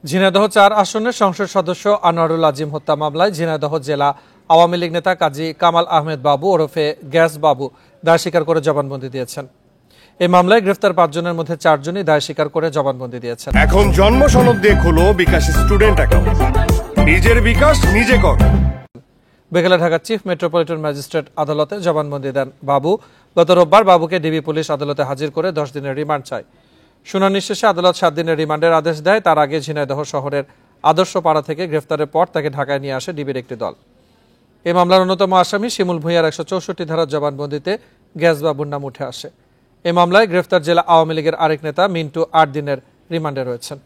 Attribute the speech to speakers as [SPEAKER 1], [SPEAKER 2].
[SPEAKER 1] ঝিনাইদহ ৪ আসনের সংসদ সদস্য আনোয়ারুল আজিম হত্যা মামলায় ঝিনাইদহ জেলা আওয়ামী লীগ নেতা কাজী কামাল আহমেদ বাবু ওরফে গ্যাস বাবু দায় স্বীকার করে জবানবন্দি দিয়েছেন। এই মামলায় গ্রেফতার ৫ জনের মধ্যে ৪ জনই দায় স্বীকার করে জবানবন্দি দিয়েছেন।
[SPEAKER 2] এখন জন্ম সনদ দিয়ে খোলো বিকাশ স্টুডেন্ট অ্যাকাউন্ট, নিজের বিকাশ নিজে কর।
[SPEAKER 1] বিকেলে ঢাকা চিফ মেট্রোপলিটন ম্যাজিস্ট্রেট আদালতে জবানবন্দি দেন বাবু। গত রোববার বাবুকে ডিবি পুলিশ আদালতে হাজির করে ১০ দিনের রিমান্ড চায়। শুনানি শেষে আদালত ৭ দিনের রিমান্ডের আদেশ দেয়। তার আগে ঝিনাইদহ শহরের আদর্শপাড়া থেকে গ্রেফতারের পর তাকে ঢাকায় নিয়ে আসে ডিবির একটি দল। এই মামলার অন্যতম আসামি শিমুল ভূঁইয়ার ১৬৪ ধারার জবানবন্দিতে গ্যাস বাবুর নাম উঠে আসে। এই মামলায় গ্রেফতার জেলা আওয়ামী লীগের আরেক নেতা মিন্টু ৮ দিনের রিমান্ডে রয়েছেন।